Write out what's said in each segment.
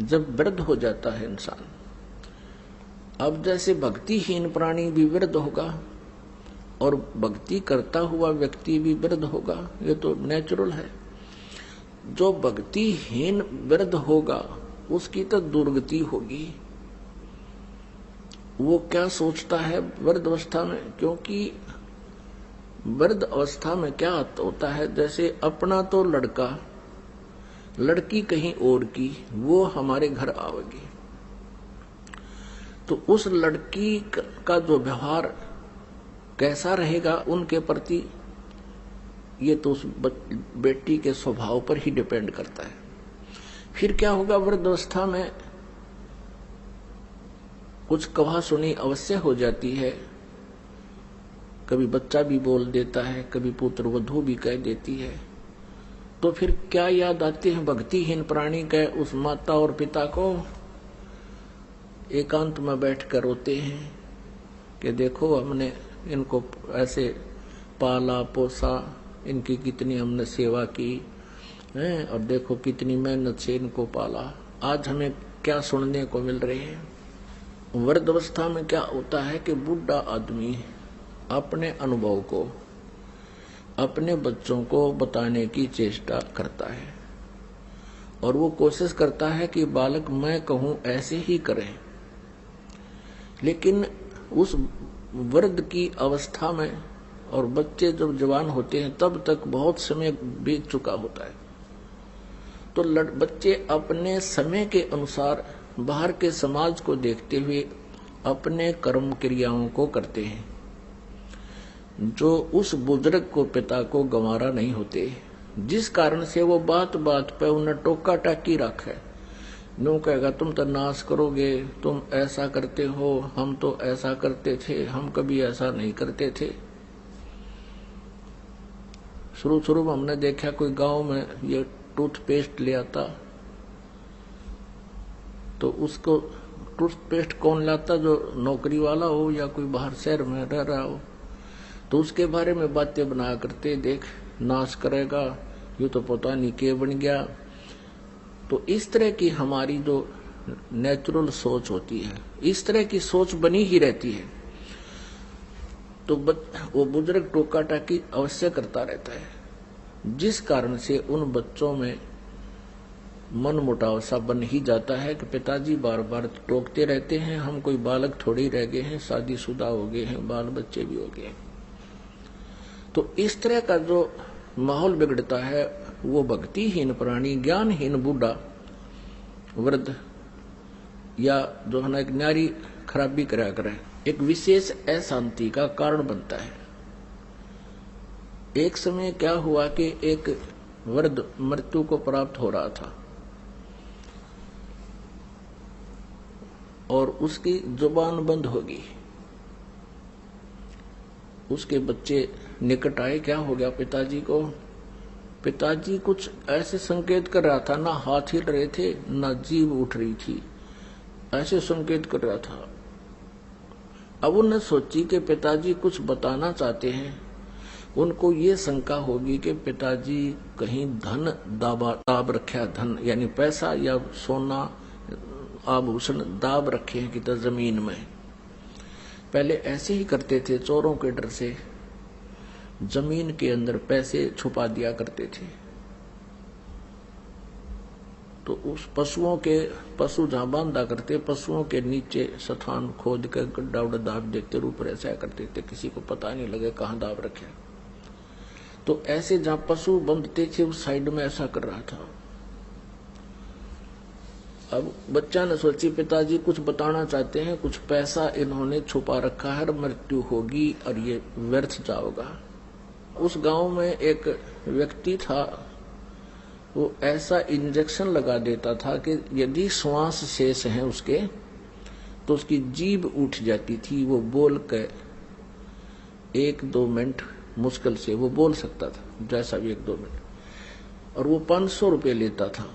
जब वृद्ध हो जाता है इंसान, अब जैसे भक्तिहीन प्राणी भी वृद्ध होगा और भक्ति करता हुआ व्यक्ति भी वृद्ध होगा, ये तो नेचुरल है। जो भक्तिहीन वृद्ध होगा उसकी तो दुर्गति होगी। वो क्या सोचता है वृद्ध अवस्था में, क्योंकि वृद्ध अवस्था में क्या होता है, जैसे अपना तो लड़का लड़की कहीं और की, वो हमारे घर आवेगी, तो उस लड़की का जो व्यवहार कैसा रहेगा उनके प्रति, ये तो उस बेटी के स्वभाव पर ही डिपेंड करता है। फिर क्या होगा, वृद्धावस्था में कुछ कहा सुनी अवश्य हो जाती है, कभी बच्चा भी बोल देता है, कभी पुत्र वधू भी कह देती है। तो फिर क्या याद आती है भक्तिहीन प्राणी के उस माता और पिता को, एकांत में बैठकर रोते हैं कि देखो हमने इनको ऐसे पाला पोसा, इनकी कितनी हमने सेवा की है, और देखो कितनी मेहनत से इनको पाला, आज हमें क्या सुनने को मिल रहे हैं। वृद्धावस्था में क्या होता है कि बूढ़ा आदमी अपने अनुभव को अपने बच्चों को बताने की चेष्टा करता है और वो कोशिश करता है कि बालक मैं कहूं ऐसे ही करें, लेकिन उस वृद्ध की अवस्था में और बच्चे जब जवान होते हैं तब तक बहुत समय बीत चुका होता है। तो बच्चे अपने समय के अनुसार बाहर के समाज को देखते हुए अपने कर्म क्रियाओं को करते हैं, जो उस बुजुर्ग को पिता को गंवारा नहीं होते, जिस कारण से वो बात बात पे उन्हें टोका टाकी रखे। नो कहेगा तुम तो नाश करोगे, तुम ऐसा करते हो, हम तो ऐसा करते थे, हम कभी ऐसा नहीं करते थे। शुरू में हमने देखा कोई गांव में ये टूथपेस्ट ले आता, तो उसको टूथपेस्ट कौन लाता, जो नौकरी वाला हो या कोई बाहर शहर में रह रहा हो, तो उसके बारे में बातें बना करते, देख नाश करेगा, ये तो पता नहीं क्या बन गया। तो इस तरह की हमारी जो नेचुरल सोच होती है, इस तरह की सोच बनी ही रहती है। तो वो बुजुर्ग टोका टाकी अवश्य करता रहता है, जिस कारण से उन बच्चों में मन मुटाव सा बन ही जाता है कि पिताजी बार बार टोकते रहते हैं, हम कोई बालक थोड़ी रह गए हैं, शादीशुदा हो गए हैं, बाल बच्चे भी हो गए हैं। तो इस तरह का जो माहौल बिगड़ता है, वो भक्तिहीन प्राणी, ज्ञानहीन बूढ़ा वृद्ध या जो है ना एक नारी खराबी करा करे, एक विशेष अशांति का कारण बनता है। एक समय क्या हुआ कि एक वृद्ध मृत्यु को प्राप्त हो रहा था और उसकी जुबान बंद होगी। उसके बच्चे निकट आए, क्या हो गया पिताजी को। पिताजी कुछ ऐसे संकेत कर रहा था, ना हाथ हिल रहे थे ना जीभ उठ रही थी, ऐसे संकेत कर रहा था। अब उन्होंने सोची कि पिताजी कुछ बताना चाहते हैं। उनको ये शंका होगी कि पिताजी कहीं धन दाब रखे, धन यानी पैसा या सोना आभूषण दाब रखे हैं किधर जमीन में। पहले ऐसे ही करते थे, चोरों के डर से जमीन के अंदर पैसे छुपा दिया करते थे। तो उस पशु जहां बांधा करते, पशुओं के नीचे स्थान खोद कर गड्ढा उड्ढा दाब देते, ऊपर ऐसा करते थे, किसी को पता नहीं लगे कहां दाब रखे। तो ऐसे जहां पशु बंधते थे उस साइड में ऐसा कर रहा था। अब बच्चा ने सोची पिताजी कुछ बताना चाहते हैं, कुछ पैसा इन्होंने छुपा रखा है, मृत्यु होगी और ये व्यर्थ जाओगा। उस गांव में एक व्यक्ति था, वो ऐसा इंजेक्शन लगा देता था कि यदि श्वास शेष है उसके तो उसकी जीभ उठ जाती थी, वो बोल के 1-2 मिनट मुश्किल से वो बोल सकता था, जैसा भी 1-2 मिनट। और वो 500 रुपये लेता था।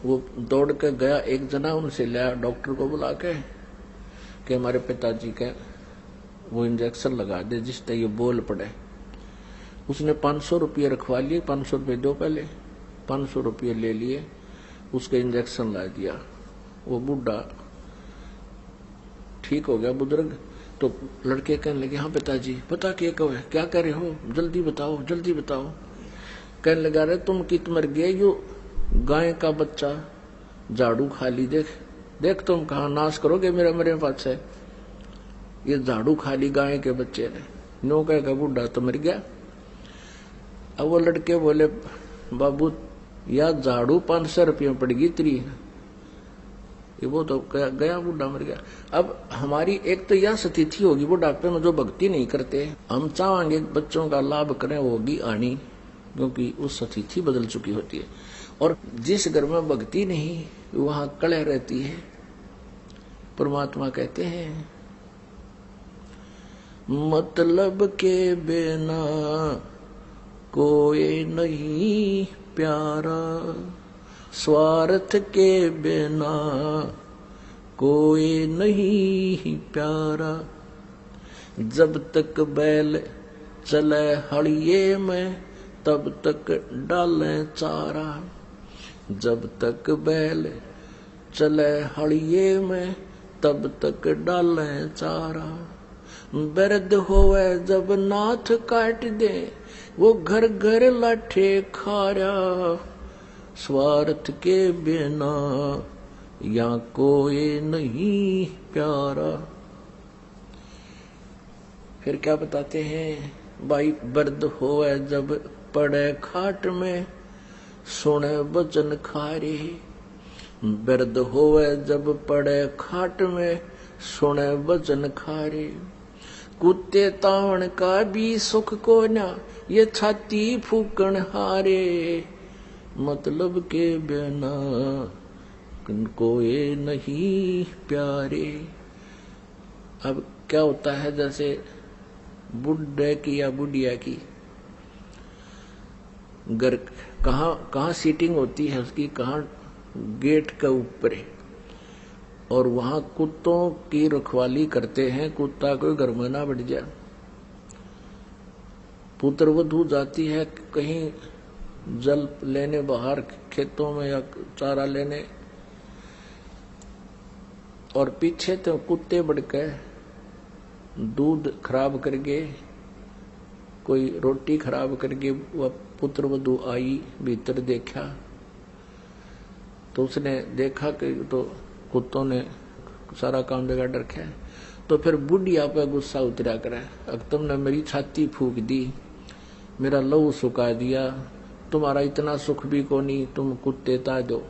वो दौड़ के गया, एक जना उनसे लिया, डॉक्टर को बुला के कि हमारे पिताजी के वो इंजेक्शन लगा दे जिससे ये बोल पड़े। उसने 500 रुपये रखवा लिए, 500 रुपये दो पहले, 500 रुपये ले लिए, उसके इंजेक्शन ला दिया, वो बूढ़ा ठीक हो गया बुजुर्ग। तो लड़के कहने लगे, हाँ पिताजी पता क्या कह रहे हो, जल्दी बताओ जल्दी बताओ। कहने लगा, रे तुम कित मर गए, यो गाय का बच्चा झाड़ू खा ली, देख देख तुम कहा नाश करोगे मेरा मेरे पास है, ये झाड़ू खा ली गाय के बच्चे ने। नो कहेगा बूढ़ा तो मर गया। अब वो लड़के बोले, बाबू या झाड़ू 500 रुपये में पड़गी तेरी, ये वो तो गया बूढ़ा मर गया। अब हमारी एक तो यह स्थिति होगी बुढ़ापे में जो भक्ति नहीं करते, हम चाहेंगे बच्चों का लाभ करें, वो होगी आनी, क्योंकि उस स्थिति बदल चुकी होती है। और जिस घर में भक्ति नहीं वहां कलह रहती है। परमात्मा कहते हैं, मतलब के बिना कोई नहीं प्यारा, स्वार्थ के बिना कोई नहीं प्यारा। जब तक बैल चले हड़िये में तब तक डाले चारा, जब तक बैल चले हड़िये में तब तक डाले चारा। बिरध होवे जब नाथ काट दे, वो घर घर लाठे खारा। स्वार्थ के बिना या कोई नहीं प्यारा। फिर क्या बताते हैं, भाई बिरध होवे जब पड़े खाट में, सुने वचन खारे। बिरध होवे जब पड़े खाट में, सुने वचन खारे। कुत्ते तावण का भी सुख को ना, ये छाती फूकण हारे। मतलब के बिना कोई नहीं प्यारे। अब क्या होता है, जैसे बुढ़े की या बुढ़िया की घर कहाँ सीटिंग होती है उसकी, कहाँ गेट के ऊपर है, और वहां कुत्तों की रखवाली करते हैं, कुत्ता कोई घर में ना बढ़ जाए। पुत्र वधू जाती है कहीं जल लेने बाहर खेतों में या चारा लेने, और पीछे तो कुत्ते बढ़ के दूध खराब करके, कोई रोटी खराब करके, वह पुत्र वधू आई, भीतर देखा तो उसने देखा कि तो कुत्तों ने सारा काम बिगाड़ रखा है। तो फिर बुढ़िया पे गुस्सा उतरा करे, अब तुमने मेरी छाती फूक दी, मेरा लहू सुखा दिया, तुम्हारा इतना सुख भी को नहीं, तुम कुत्ते ता दो,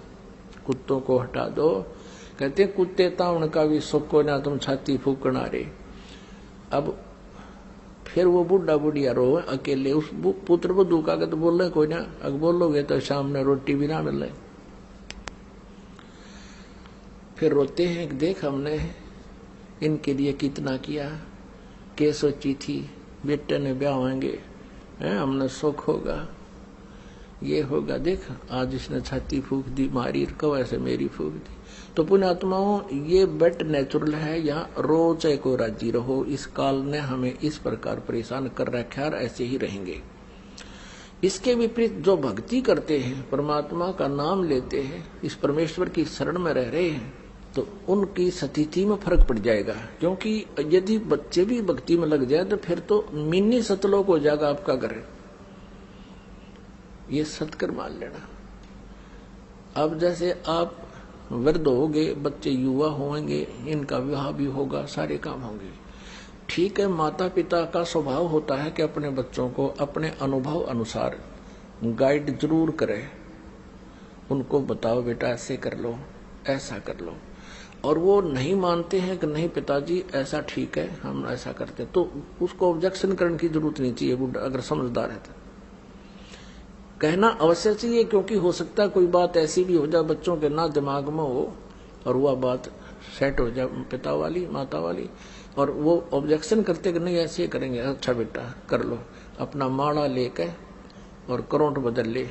कुत्तों को हटा दो। कहते कुत्ते ता उनका भी सुख को ना, तुम छाती फूकना रे। अब फिर वो बुढ़ा बुढ़िया रो अकेले, उस पुत्र वधू का तो बोल रहे कोई ना, अगर बोलोगे तो शाम में रोटी भी ना मिले। फिर रोते हैं, देख हमने इनके लिए कितना किया, के सोची थी बेटे ने ब्याह होंगे, हमने सुख होगा, ये होगा, देख आज इसने छाती फूक दी, मारी कब ऐसे मेरी फूक दी। तो पुण्यात्माओं, ये बेट नेचुरल है, यहाँ रो चाहे को राजी रहो, इस काल ने हमें इस प्रकार परेशान कर रखा है, ऐसे ही रहेंगे। इसके विपरीत जो भक्ति करते हैं, परमात्मा का नाम लेते हैं, इस परमेश्वर की शरण में रह रहे हैं, तो उनकी स्थिति में फर्क पड़ जाएगा। क्योंकि यदि बच्चे भी भक्ति में लग जाए तो फिर तो मिनी सतलोक हो जाएगा आपका घर, ये सत्कर मान लेना। अब जैसे आप वृद्ध होंगे, बच्चे युवा होंगे, इनका विवाह भी होगा, सारे काम होंगे, ठीक है। माता पिता का स्वभाव होता है कि अपने बच्चों को अपने अनुभव अनुसार गाइड जरूर करें, उनको बताओ बेटा ऐसे कर लो, ऐसा कर लो, और वो नहीं मानते हैं कि नहीं पिताजी ऐसा ठीक है, हम ऐसा करते, तो उसको ऑब्जेक्शन करने की जरूरत नहीं चाहिए। बुढ़ा अगर समझदार है तो कहना अवश्य चाहिए, क्योंकि हो सकता है कोई बात ऐसी भी हो जाए बच्चों के ना दिमाग में हो, और वह बात सेट हो जाए पिता वाली माता वाली, और वो ऑब्जेक्शन करते कि नहीं ऐसे करेंगे, अच्छा बेटा कर लो, अपना माड़ा लेकर और करंट बदल ले,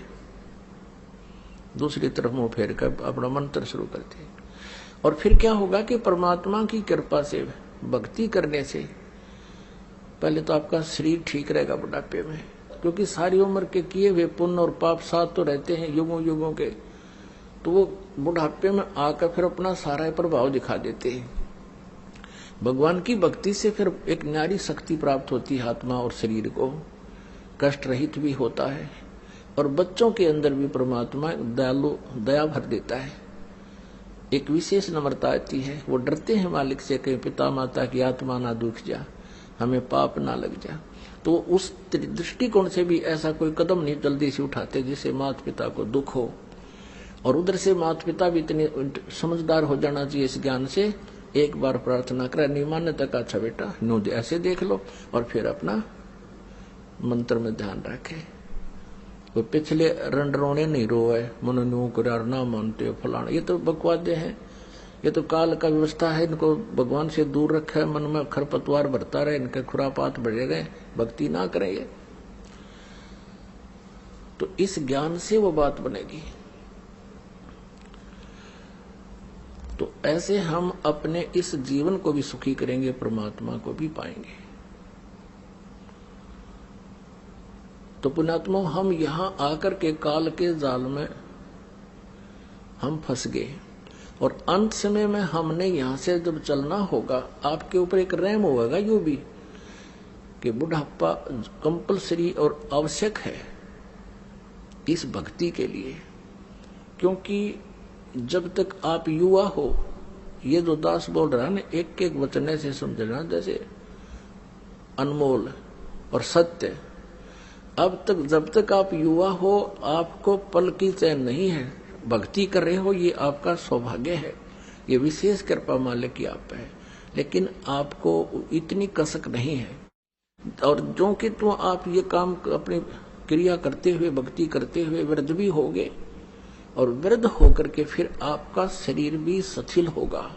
दूसरी तरफ मुंह फेर कर अपना मंत्र शुरू करते। और फिर क्या होगा कि परमात्मा की कृपा से भक्ति करने से पहले तो आपका शरीर ठीक रहेगा बुढ़ापे में, क्योंकि सारी उम्र के किए हुए पुण्य और पाप साथ तो रहते हैं युगों युगों के, तो वो बुढ़ापे में आकर फिर अपना सारा प्रभाव दिखा देते हैं। भगवान की भक्ति से फिर एक न्यारी शक्ति प्राप्त होती है, आत्मा और शरीर को कष्ट रहित भी होता है, और बच्चों के अंदर भी परमात्मा दयालु दया भर देता है। एक विशेष नम्रता आती है, वो डरते हैं मालिक से, कहीं पिता माता की आत्मा ना दुख जा, हमें पाप ना लग जा। तो उस दृष्टिकोण से भी ऐसा कोई कदम नहीं जल्दी से उठाते जिससे माता पिता को दुख हो, और उधर से माता पिता भी इतने समझदार हो जाना चाहिए इस ज्ञान से, एक बार प्रार्थना करे, नहीं मान्य तक अच्छा बेटा नो ऐसे देख लो, और फिर अपना मंत्र में ध्यान रखे। वो पिछले रंडरोने नहीं रोए, मन न्यू करार ना मानते हो फलाना, ये तो बकवादे हैं, ये तो काल का व्यवस्था है। इनको भगवान से दूर रखा है, मन में खरपतवार भरता रहे, इनके खुरापात बढ़े गए, भक्ति ना करेंगे तो इस ज्ञान से वो बात बनेगी। तो ऐसे हम अपने इस जीवन को भी सुखी करेंगे, परमात्मा को भी पाएंगे। तो पुण्यात्मा, हम यहां आकर के काल के जाल में हम फंस गए, और अंत समय में हमने यहां से जब चलना होगा, आपके ऊपर एक रहम होगा यूं भी कि बुढ़ापा कंपलसरी और आवश्यक है इस भक्ति के लिए, क्योंकि जब तक आप युवा हो, ये जो दास बोल रहा है ना, एक एक वचन से समझना जैसे अनमोल और सत्य। अब तक जब तक आप युवा हो, आपको पल की चैन नहीं है, भक्ति कर रहे हो, ये आपका सौभाग्य है, ये विशेष कृपा मालिक की आप है, लेकिन आपको इतनी कसक नहीं है। और जो कि तो आप ये काम अपनी क्रिया करते हुए, भक्ति करते हुए वृद्ध भी होगे, और वृद्ध होकर के फिर आपका शरीर भी शिथिल होगा,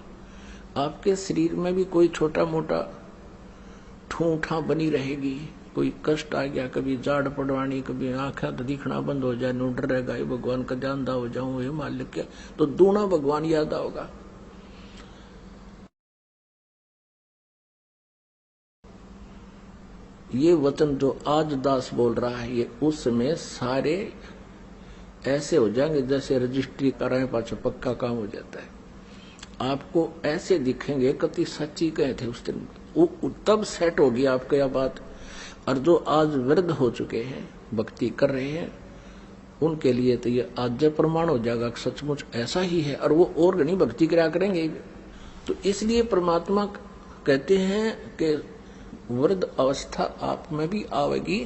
आपके शरीर में भी कोई छोटा मोटा ठूठा बनी रहेगी, कोई कष्ट आ गया, कभी जाड़ पड़वानी, कभी आंखें दिखना बंद हो जाए, नो डर रहेगा, भगवान का जानदा हो जाऊं, ये मालिक के, तो दूना भगवान याद आओगा। ये वचन जो आज दास बोल रहा है, ये उसमें सारे ऐसे हो जाएंगे जैसे रजिस्ट्री कराए पाछे पक्का काम हो जाता है। आपको ऐसे दिखेंगे, कति सच्ची कहे थे उस दिन, तब सेट होगी आपको यह बात। और जो आज वृद्ध हो चुके हैं, भक्ति कर रहे हैं, उनके लिए तो ये आज प्रमाण हो जाएगा कि सचमुच ऐसा ही है, और वो और घनी भक्ति करा करेंगे। तो इसलिए परमात्मा कहते हैं कि वृद्ध अवस्था आप में भी आवेगी,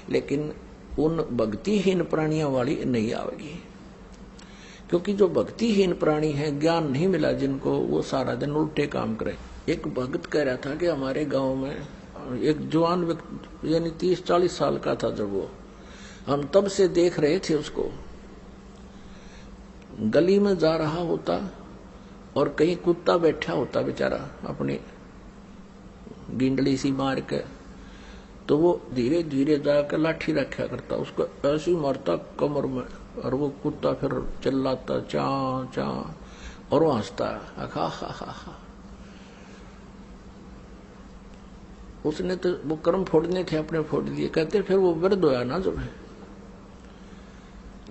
लेकिन उन भक्तिहीन प्राणियों वाली नहीं आवेगी, क्योंकि जो भक्तिहीन प्राणी है, ज्ञान नहीं मिला जिनको, वो सारा दिन उल्टे काम करे। एक भक्त कह रहा था कि हमारे गांव में एक जवान व्यक्ति, यानी 30-40 साल का था जब वो, हम तब से देख रहे थे उसको, गली में जा रहा होता और कहीं कुत्ता बैठा होता बेचारा अपनी गिंडली सी मार के, तो वो धीरे धीरे जाकर लाठी रखा करता, उसको ऐसे ही मारता कमर में, और वो कुत्ता फिर चिल्लाता चा चा, और वो हंसता हा हा हा। उसने तो वो कर्म फोड़ने थे, अपने फोड़ दिए। कहते फिर वो वृद्ध होया ना, जब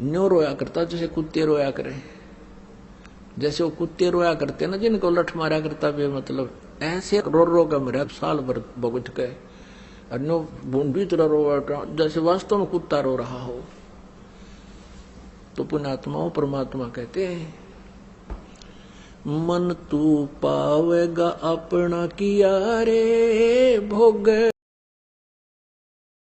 न्यो रोया करता जैसे कुत्ते रोया करे, जैसे वो कुत्ते रोया करते ना जिनको लठ मारा करता बे, मतलब ऐसे रो रो का मेरा साल भर भुगत के, और नो बूंदी तरह रो जैसे वास्तव में कुत्ता रो रहा हो। तो पुण्यात्माओं, परमात्मा कहते हैं, मन तू पावेगा अपना किया रे भोग।